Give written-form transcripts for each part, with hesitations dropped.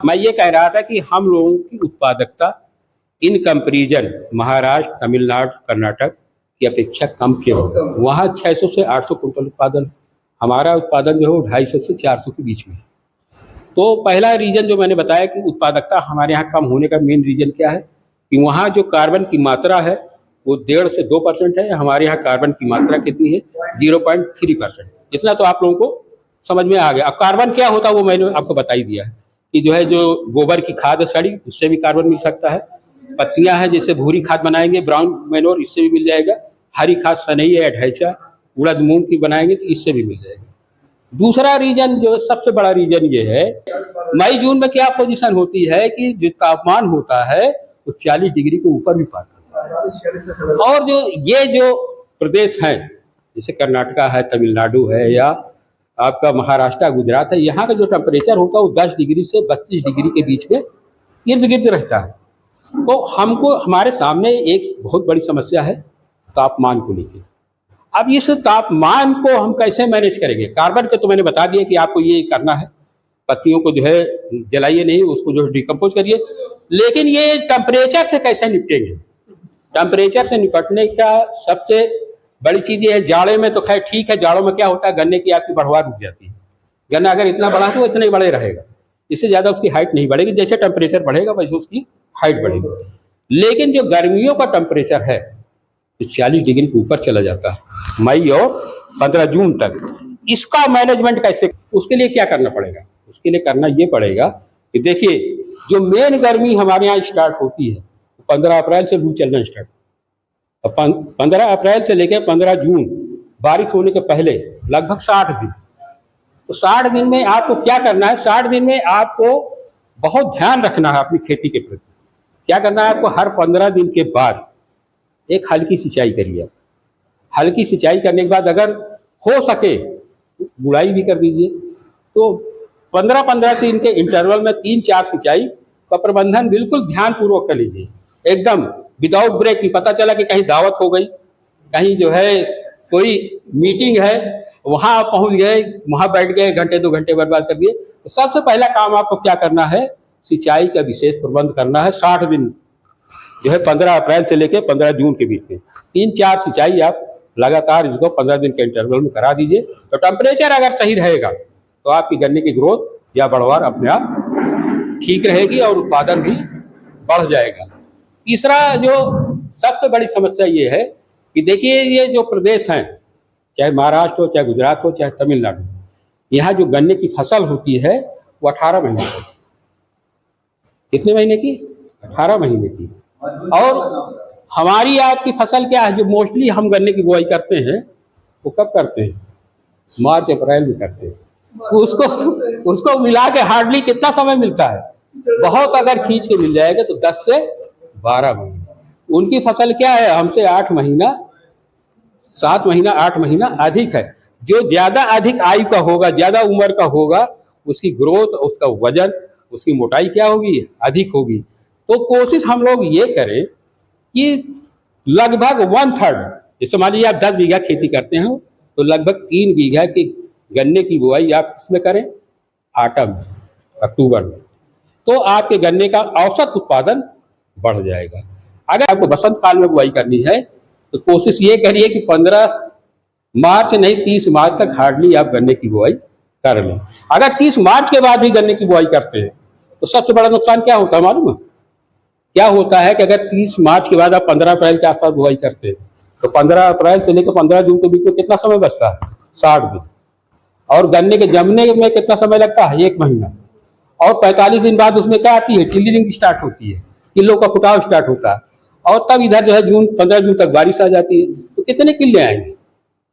मैं ये कह रहा था कि हम लोगों की उत्पादकता इन कंपेरिजन महाराष्ट्र, तमिलनाडु, कर्नाटक की अपेक्षा कम क्यों है। वहाँ 600 से 800 कुंटल उत्पादन, हमारा उत्पादन जो है 250 से 400 के बीच में। तो पहला रीजन जो मैंने बताया कि उत्पादकता हमारे यहाँ कम होने का मेन रीजन क्या है कि वहाँ जो कार्बन की मात्रा है वो 1.5 से 2% है। हमारे यहाँ कार्बन की मात्रा कितनी है? 0.3%। इतना तो आप लोगों को समझ में आ गया। अब कार्बन क्या होता है वो मैंने आपको बता ही दिया है कि जो है, जो गोबर की खाद है सड़ी, उससे भी कार्बन मिल सकता है। पत्तियां हैं, जैसे भूरी खाद बनाएंगे, ब्राउन मैनोर, इससे भी मिल जाएगा। हरी खाद सनई है, ढैचा, उड़द मूंग की बनाएंगे तो इससे भी मिल जाएगा। दूसरा रीजन जो सबसे बड़ा रीजन ये है, मई जून में क्या पोजीशन होती है कि जो तापमान होता है वो 40 डिग्री के ऊपर भी पाता है। और जो प्रदेश हैं, जैसे कर्नाटका है, तमिलनाडु है, या आपका महाराष्ट्र, गुजरात है, यहाँ का जो टेम्परेचर होता है वो 10 डिग्री से 32 डिग्री के बीच में इर्द गिर्द रहता है। तो हमको हमारे सामने एक बहुत बड़ी समस्या है तापमान को लेकर। अब इस तापमान को हम कैसे मैनेज करेंगे? कार्बन के तो मैंने बता दिया कि आपको ये करना है, पत्तियों को जो है जलाइए नहीं, उसको जो है डिकम्पोज करिए। लेकिन ये टेम्परेचर से कैसे निपटेंगे? टेम्परेचर से निपटने का सबसे बड़ी चीज ये है, जाड़े में तो खैर ठीक है, जाड़ों में क्या होता है, गन्ने की आपकी बढ़वार रुक जाती है। गन्ना अगर इतना बड़ा है तो इतना ही बड़े रहेगा, इससे ज्यादा उसकी हाइट नहीं बढ़ेगी। जैसे टेम्परेचर बढ़ेगा वैसे उसकी हाइट बढ़ेगी। लेकिन जो गर्मियों का टेम्परेचर है तो 40 डिग्री के ऊपर चला जाता है मई और 15 जून तक। इसका मैनेजमेंट कैसे? उसके लिए क्या करना पड़ेगा? उसके लिए करना ये पड़ेगा कि देखिए, जो मेन गर्मी हमारे यहाँ स्टार्ट होती है 15 अप्रैल से लू चलना स्टार्ट। 15 अप्रैल से लेकर 15 जून बारिश होने के पहले लगभग 60 दिन। तो 60 दिन में आपको क्या करना है? 60 दिन में आपको बहुत ध्यान रखना है अपनी खेती के प्रति। क्या करना है आपको? हर 15 दिन के बाद एक हल्की सिंचाई करिए। हल्की सिंचाई करने के बाद अगर हो सके गुड़ाई भी कर दीजिए। तो 15-15 दिन के इंटरवल में 3-4 सिंचाई का प्रबंधन बिल्कुल ध्यान पूर्वक कर लीजिए, एकदम विदाउट ब्रेक। पता चला कि कहीं दावत हो गई, कहीं जो है कोई मीटिंग है, वहां आप पहुंच गए, वहां बैठ गए, घंटे 2 घंटे बर्बाद कर दिए। तो सबसे पहला काम आपको क्या करना है? सिंचाई का विशेष प्रबंध करना है। 60 दिन जो है 15 अप्रैल से लेकर 15 जून के बीच में 3-4 सिंचाई आप लगातार इसको 15 दिन के इंटरवल में करा दीजिए। तो टेम्परेचर अगर सही रहेगा तो आपकी गन्ने की ग्रोथ या बढ़वार अपने आप ठीक रहेगी और उत्पादन भी बढ़ जाएगा। तीसरा जो सबसे बड़ी समस्या ये है कि देखिए, ये जो प्रदेश हैं, चाहे महाराष्ट्र हो, चाहे गुजरात हो, चाहे तमिलनाडु, यहाँ जो गन्ने की फसल होती है वो 18 महीने की। कितने महीने की? 18 महीने की। और हमारी आपकी फसल क्या है, जो मोस्टली हम गन्ने की बुआई करते हैं वो कब करते हैं? मार्च अप्रैल में करते हैं। उसको मिला के हार्डली कितना समय मिलता है? बहुत अगर खींच के मिल जाएगा तो 10 से 12 महीने। उनकी फसल क्या है? हमसे 8 महीना, 7 महीना, 8 महीना अधिक है। जो ज्यादा अधिक आयु का होगा, ज्यादा उम्र का होगा, उसकी ग्रोथ, उसका वजन, उसकी मोटाई क्या होगी? अधिक होगी। तो कोशिश हम लोग ये करें कि लगभग 1/3, जैसे मान लीजिए आप 10 बीघा खेती करते हैं तो लगभग 3 बीघा की गन्ने की बुआई आप इसमें करें ऑटम, अक्टूबर में। तो आपके गन्ने का औसत उत्पादन बढ़ जाएगा। अगर आपको बसंत काल में बुआई करनी है तो कोशिश ये करिए कि 15 मार्च नहीं 30 मार्च तक हार्डली आप गन्ने की बुआई कर लें। अगर 30 मार्च के बाद भी गन्ने की बुआई करते हैं तो सबसे बड़ा नुकसान क्या होता है मालूम है? क्या होता है कि अगर 30 मार्च के बाद आप 15 अप्रैल के आसपास बुआई करते हैं तो 15 अप्रैल से लेकर 15 जून के बीच में कितना समय बचता है? 60 दिन। और गन्ने के जमने में कितना समय लगता है? 1 महीना। और 45 दिन बाद उसमें क्या आती है? टिल्लिंग स्टार्ट होती है, किल्लों का फुटाव स्टार्ट होता है। और तब इधर जो है 15 जून तक बारिश आ जाती है। तो कितने किल्ले आएंगे?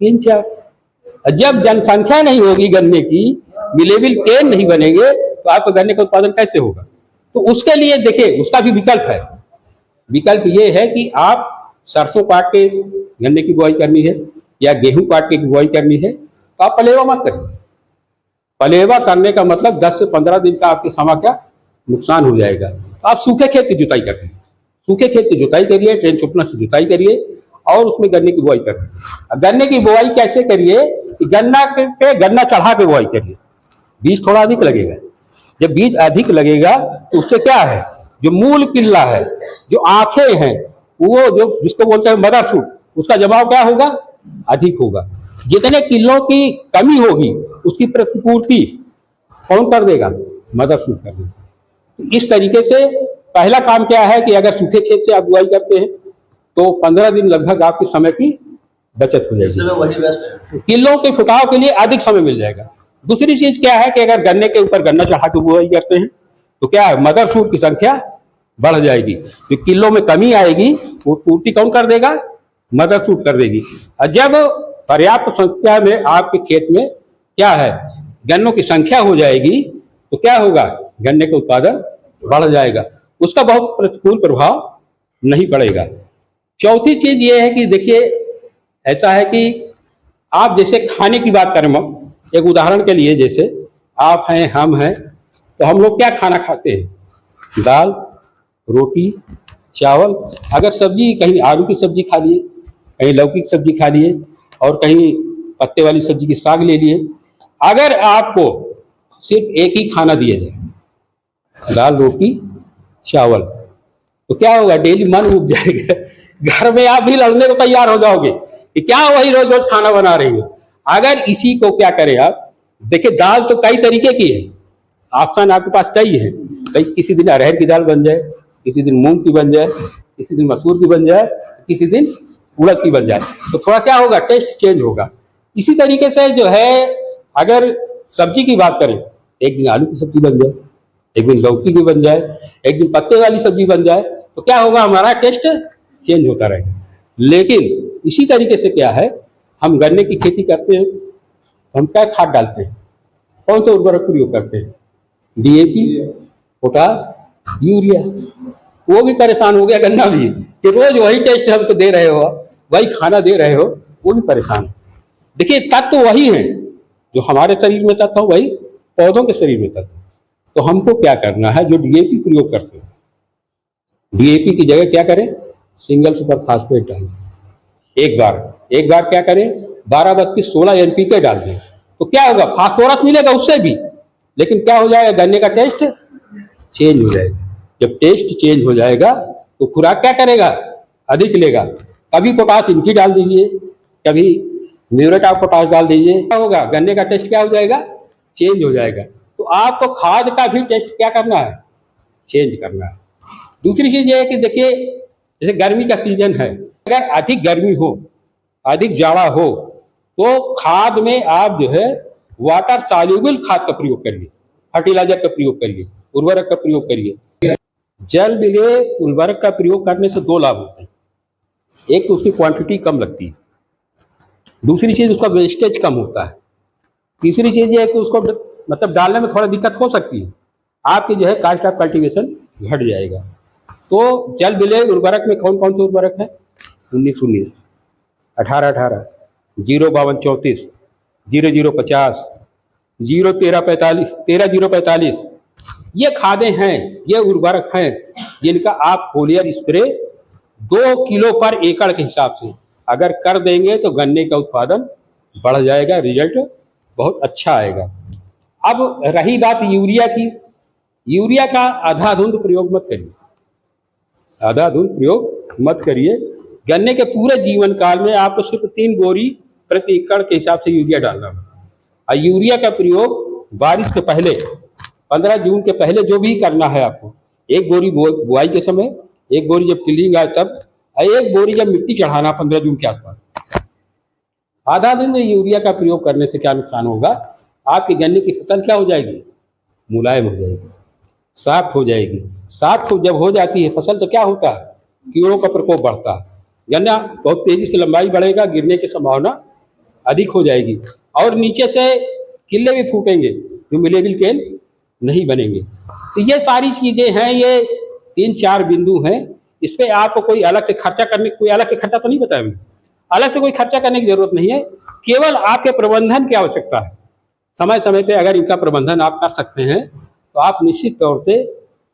3-4। जब जनसंख्या नहीं होगी गन्ने की, मिलेबल केन नहीं बनेंगे, तो आपको गन्ने का उत्पादन कैसे होगा? तो उसके लिए देखिए, उसका भी विकल्प है। विकल्प ये है कि आप सरसों काट के गन्ने की बुआई करनी है या गेहूं काट के बुआई करनी है तो आप पलेवा मत करिए। पलेवा करने का मतलब 10 से 15 दिन का आपके समय क्या नुकसान हो जाएगा। तो आप सूखे खेत की जुताई करिए, सूखे खेत की जुताई करिए, ट्रेन चुपना से जुताई करिए और उसमें गन्ने की बुआई करिए। गन्ने की बुआई कैसे करिए कि गन्ना पे गन्ना चढ़ा के बुआई करिए। बीज थोड़ा अधिक लगेगा जब बीज अधिक लगेगा तो उससे क्या है, जो मूल किल्ला है, जो आंखें हैं, वो जो जिसको बोलते हैं मदर सूट, उसका जवाब क्या होगा, अधिक होगा। जितने किलों की कमी होगी उसकी प्रतिपूर्ति कौन कर देगा, मदर सूट कर देगा। इस तरीके से पहला काम क्या है कि अगर सूखे खेत से आप बुआई करते हैं तो 15 दिन लगभग आपके समय की बचत हो जाएगी, वही बेस्ट है। किलों के फुटाव के लिए अधिक समय मिल जाएगा। दूसरी चीज क्या है कि अगर गन्ने के ऊपर गन्ना चढ़ा के बुआई करते हैं तो क्या है, मदर सूट की संख्या बढ़ जाएगी, जो किलो में कमी आएगी वो पूर्ति कौन कर देगा, मदर सूट कर देगी। और जब पर्याप्त संख्या में आपके खेत में क्या है, गन्नों की संख्या हो जाएगी तो क्या होगा, गन्ने का उत्पादन बढ़ जाएगा, उसका बहुत प्रतिकूल प्रभाव नहीं पड़ेगा। चौथी चीज ये है कि देखिए, ऐसा है कि आप जैसे खाने की बात करें, एक उदाहरण के लिए, जैसे आप हैं, हम हैं, तो हम लोग क्या खाना खाते हैं, दाल, रोटी, चावल, अगर सब्जी कहीं आलू की सब्जी खा लिए, कहीं लौकी की सब्जी खा लिए, और कहीं पत्ते वाली सब्जी की साग ले लिए। अगर आपको सिर्फ एक ही खाना दिया जाए, दाल, रोटी, चावल, तो क्या होगा, डेली मन उब जाएगा, घर में आप भी लड़ने को तैयार हो जाओगे कि क्या वही रोज रोज खाना बना रही हो। अगर इसी को क्या करें आप, देखिए दाल तो कई तरीके की है, ऑप्शन आपके पास कई है, कई, किसी दिन अरहर की दाल बन जाए, किसी दिन मूंग की बन जाए, किसी दिन मसूर की बन जाए, किसी दिन उड़द की बन जाए, तो थोड़ा क्या होगा, टेस्ट चेंज होगा। इसी तरीके से जो है, अगर सब्जी की बात करें, एक दिन आलू की सब्जी बन जाए, एक दिन लौकी की बन जाए, एक दिन पत्ते वाली सब्जी बन जाए, तो क्या होगा, हमारा टेस्ट चेंज होता रहेगा। लेकिन इसी तरीके से क्या है, हम गन्ने की खेती करते हैं, हम क्या खाद डालते हैं, कौन सा उर्वरक प्रयोग करते हैं, डीएपी, पोटास, यूरिया। वो भी परेशान हो गया, गन्ना भी, कि रोज वही टेस्ट हमको दे रहे हो, वही खाना दे रहे हो, वो भी परेशान है। देखिए, तत्व तो वही है, जो हमारे शरीर में तत्व वही पौधों के शरीर में तत्व। तो हमको क्या करना है, जो डीएपी प्रयोग करते हैं, डीएपी की जगह क्या करें, सिंगल सुपर फास्फेट डालें, एक बार क्या करें, 12-32-16 एनपीके डाल दें, तो क्या होगा, फास्फोरस मिलेगा उससे भी, लेकिन क्या हो जाएगा, गन्ने का टेस्ट चेंज हो जाएगा। जब टेस्ट चेंज हो जाएगा तो खुराक क्या करेगा, अधिक लेगा। कभी पोटास इनकी डाल दीजिए, कभी म्यूरेट ऑफ पोटास डाल दीजिए, क्या होगा, गन्ने का टेस्ट क्या हो जाएगा, चेंज हो जाएगा। तो आपको खाद का भी टेस्ट क्या करना है, चेंज करना है। दूसरी चीज ये है कि देखिए, जैसे गर्मी का सीजन है, अगर अधिक गर्मी हो, अधिक जाड़ा हो, तो खाद में आप जो है वाटर सॉल्युबल खाद का प्रयोग करिए, फर्टिलाइजर का प्रयोग करिए, उर्वरक का प्रयोग करिए। जल मिले उर्वरक का प्रयोग करने से दो लाभ होते हैं, एक तो उसकी क्वांटिटी कम लगती है, दूसरी चीज उसका वेस्टेज कम होता है, तीसरी चीज ये है कि उसको मतलब डालने में थोड़ा दिक्कत हो सकती है, आपकी जो है कॉस्ट ऑफ कल्टीवेशन घट जाएगा। तो जल मिले उर्वरक में कौन कौन से उर्वरक है, 19-19, 18-18, 0-52-34, 00-50, 0-13-45, 13-0-45, ये खादें हैं, ये उर्वरक हैं जिनका आप फोलियर स्प्रे 2 किलो पर एकड़ के हिसाब से अगर कर देंगे तो गन्ने का उत्पादन बढ़ जाएगा, रिजल्ट बहुत अच्छा आएगा। अब रही बात यूरिया की, यूरिया का अंधाधुंध प्रयोग मत करिए, अंधाधुंध प्रयोग मत करिए। गन्ने के पूरे जीवन काल में आपको सिर्फ 3 बोरी प्रति एकड़ के हिसाब से यूरिया डालना है। और यूरिया का प्रयोग बारिश के पहले 15 जून के पहले जो भी करना है आपको, 1 बोरी बुआई के समय, 1 बोरी जब टिलिंग आए तब, और 1 बोरी जब मिट्टी चढ़ाना 15 जून के आसपास। आधा दिन में यूरिया का प्रयोग करने से क्या नुकसान होगा, आपकी गन्ने की फसल क्या हो जाएगी, मुलायम हो जाएगी, सॉफ्ट हो जाएगी। सॉफ्ट जब हो जाती है फसल तो क्या होता है, कीड़ों का प्रकोप बढ़ता है, गन्ना बहुत तेजी से लंबाई बढ़ेगा, गिरने की संभावना अधिक हो जाएगी, और नीचे से किल्ले भी फूटेंगे, जो मिलेबल केन नहीं बनेंगे। तो ये सारी चीजें हैं, ये 3-4 बिंदु हैं, इस पे आपको कोई अलग से खर्चा करने, कोई अलग से खर्चा तो नहीं बताया मैंने, अलग से कोई खर्चा करने की जरूरत नहीं है, केवल आपके प्रबंधन की आवश्यकता है। समय समय पे अगर इनका प्रबंधन आप कर सकते हैं तो आप निश्चित तौर से,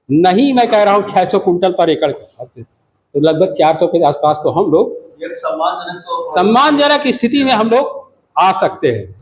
नहीं मैं कह रहा हूँ 600 कुंटल पर एकड़, तो लगभग 400 के आसपास तो हम लोग एक सम्मानजनक स्थिति में हम लोग आ सकते हैं।